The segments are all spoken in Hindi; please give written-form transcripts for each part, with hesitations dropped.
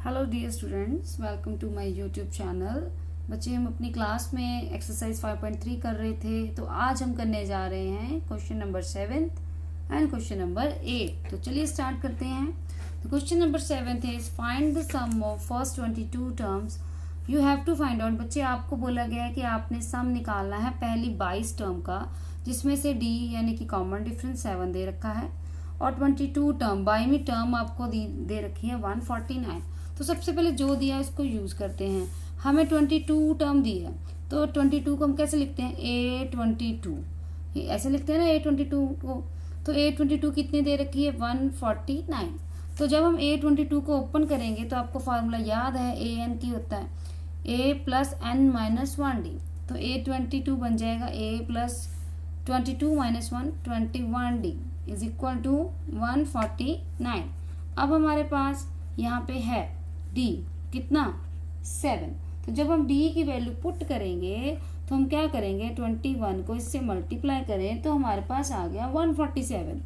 Hello dear students, welcome to my YouTube channel. बच्चे, हम अपनी क्लास में एक्सरसाइज 5.3 कर रहे थे, तो आज हम करने जा रहे हैं question number 7 and question number 8। तो चलिए स्टार्ट करते हैं। तो question number 7 is find the sum of first 22 terms. You have to find out. बच्चे, आपको बोला गया है कि आपने सम निकालना है पहली 22 टर्म का, जिसमें से डी यानी कि कॉमन डिफरेंस 7 दे रखा है और 22 टर्म 22वीं टर्म आपको दे रखी है 149। तो सबसे पहले जो दिया है उसको यूज करते हैं। हमें 22 टर्म दी है, तो 22 को हम कैसे लिखते हैं? A22, ये ऐसे लिखते हैं ना A22 को। तो A22 कितनी दे रखी है? 149। तो जब हम A22 को ओपन करेंगे तो आपको फार्मूला याद है, AN की होता है A plus N minus 1D। तो A22 बन जाएगा A plus 22 minus 1 21D is equal to 149। अब हमारे पास यहाँ पे है D कितना? 7। तो जब हम D की वैल्यू पुट करेंगे तो हम क्या करेंगे? 21 को इससे मल्टीप्लाई करें तो हमारे पास आ गया 147।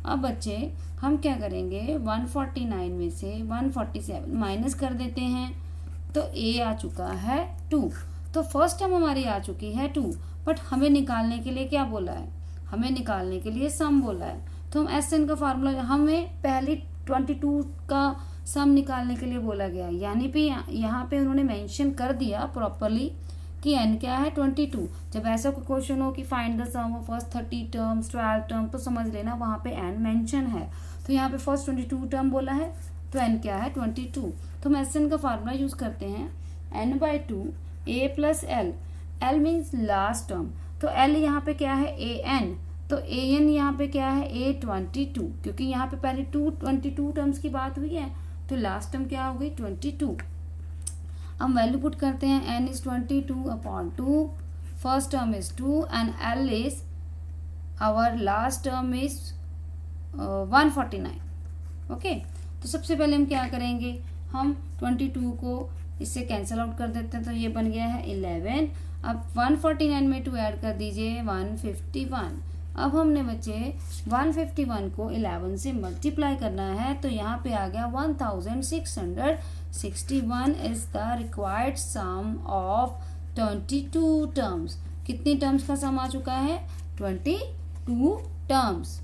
अब बच्चे, हम क्या करेंगे? 149 में से 147 माइनस कर देते हैं, तो A आ चुका है 2। तो फर्स्ट टर्म हमारी आ चुकी है 2, बट हमें निकालने के लिए क्या बोला है? हमें निकालने के लिए सम बोला है। तो हम SN का फार्मूला, हमें पहली 22 का सम निकालने के लिए बोला गया, यानी कि यहाँ पे उन्होंने मेंशन कर दिया प्रॉपरली कि n क्या है? 22। जब ऐसा कोई क्वेश्चन हो कि find the sum of first 30 terms 12 term, तो समझ लेना वहाँ पे n मेंशन है। तो यहाँ पे फर्स्ट 22 टर्म बोला है, तो n क्या है? 22। तो हम SN का फार्मूला यूज करते हैं n/2 a plus l। l means last term, तो l यहाँ पे क्या है? an। तो an यहाँ पे क्या है? A22, क्योंकि यहाँ पे पहले 22 टर्म्स की बात हुई है, तो लास्ट टर्म क्या हो गई? 22। हम वैल्यू पुट करते हैं, n is 22/2, first term is 2 and l is our last term is 149। Okay, तो सबसे पहले हम क्या करेंगे? हम 22 को इससे कैंसिल आउट कर देते हैं, तो ये बन गया है 11। अब 149 में 2 ऐड कर दीजिए 151। अब हमने बच्चे 151 को 11 से मल्टीप्लाई करना है, तो यहाँ पे आ गया 1661 is the required sum of 22 terms. कितनी टर्म्स का सम आ चुका है? 22 टर्म्स।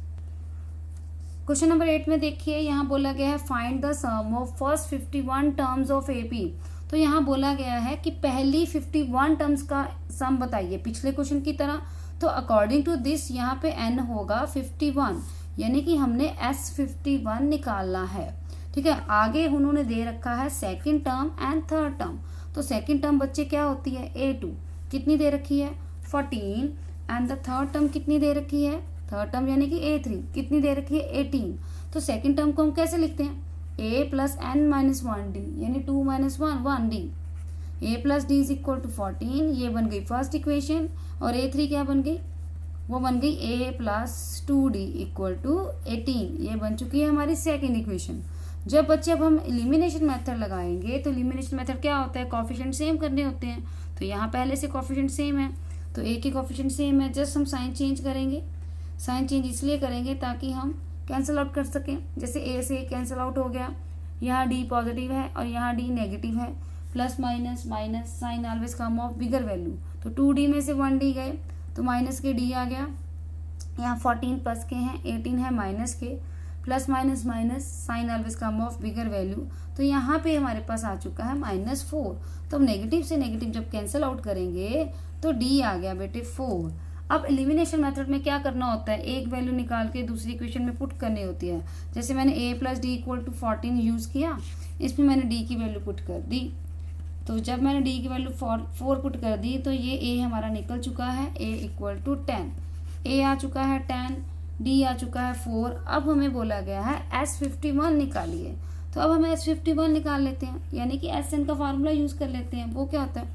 क्वेश्चन नंबर 8 में देखिए, यहाँ बोला गया है find the sum of first 51 terms of AP। तो यहाँ बोला गया है कि पहली 51 टर्म्स का सम बताइए, पिछले क्वेश्चन की तरह। तो अकॉर्डिंग टू दिस यहाँ पे n होगा 51, यानी कि हमने S51 निकालना है। ठीक है, आगे उन्होंने दे रखा है second term and third term. तो सेकंड टर्म बच्चे क्या होती है? A2 कितनी दे रखी है? 14 एंड द थर्ड टर्म कितनी दे रखी है? थर्ड टर्म यानी कि A3 कितनी दे रखी है? 18। तो सेकंड टर्म को हम कैसे लिखते हैं? A plus N minus 1D यानी 2 minus 1D। A plus D is equal to 14, ये बन गई फर्स्ट इक्वेशन। और A3 क्या बन गई? वो बन गई A plus 2D equal to 18, ये बन चुकी है हमारी सेकेंड इक्वेशन। जब बच्चे अब हम एलिमिनेशन मेथड लगाएंगे, तो एलिमिनेशन मेथड क्या होता है? कॉफिशिएंट सेम करने होते हैं। तो यहाँ पहले से कॉफिशिएंट सेम है, तो A के कॉफिशिएंट सेम है, जस्ट हम साइन चेंज करेंगे। साइन चेंज इसलिए करेंगे ताकि हम कैंसिल आउट कर सकें। जैसे A से कैंसिल आउट हो गया, यहाँ D पॉजिटिव है और यहाँ D नेगेटिव है, plus minus minus, sign always come of bigger value. तो 2D में से 1D गए तो माइनस के D आ गया। यहाँ 14 प्लस के हैं, 18 है माइनस के, plus minus minus, sign always come of bigger value. तो यहाँ पे हमारे पास आ चुका है -4। तो हम नेगेटिव से नेगेटिव जब कैंसिल आउट करेंगे तो D आ गया बेटे 4। अब एलिमिनेशन मेथड में क्या करना होता है? एक वैल्यू निकाल के दूसरी इक्वेशन में पुट करनी होती है। जैसे मैंने A plus D equal to 14 use किया, इसमें मैंने D की वैल्यू पुट कर दी। तो जब मैंने D की वैल्यू 4 पुट कर दी, तो ये A हमारा निकल चुका है, A इक्वल टू 10। A आ चुका है 10, D आ चुका है 4। अब हमें बोला गया है S51 निकालिए। तो अब हम S51 निकाल लेते हैं, यानी कि SN का फार्मूला यूज कर लेते हैं। वो क्या होता है?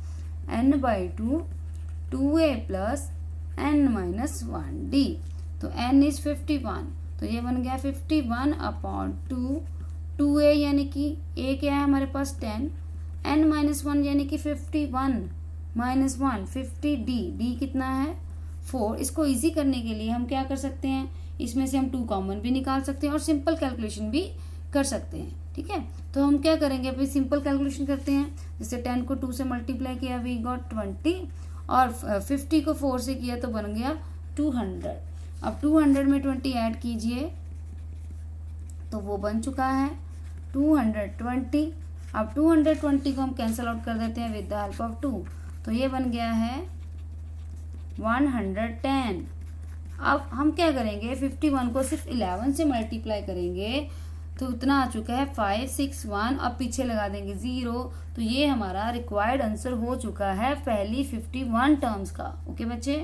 n/2 2A plus n minus 1D। तो n इज 51, तो ये बन गया 51/2। 2A यानी कि A क्या है हमारे पास? 10, n माइनस 1 यानी कि 51 माइनस 1 50D। D कितना है? 4। इसको इजी करने के लिए हम क्या कर सकते हैं? इसमें से हम 2 कॉमन भी निकाल सकते हैं और सिंपल कैलकुलेशन भी कर सकते हैं। ठीक है। तो हम क्या करेंगे, अभी सिंपल कैलकुलेशन करते हैं। जैसे 10 को 2 से मल्टीप्लाई किया, वी गॉट 20, और 50 को 4 से किया तो बन गया 200। अब 200 में 20 ऐड कीजिए तो वो बन चुका है 220। अब 220 को हम कैंसिल आउट कर देते हैं विद द हेल्प ऑफ 2, तो ये बन गया है 110। अब हम क्या करेंगे, 51 को सिर्फ 11 से मल्टीप्लाई करेंगे तो इतना आ चुका है 561। अब पीछे लगा देंगे 0, तो ये हमारा रिक्वायर्ड आंसर हो चुका है पहली 51 टर्म्स का। ओके बच्चे।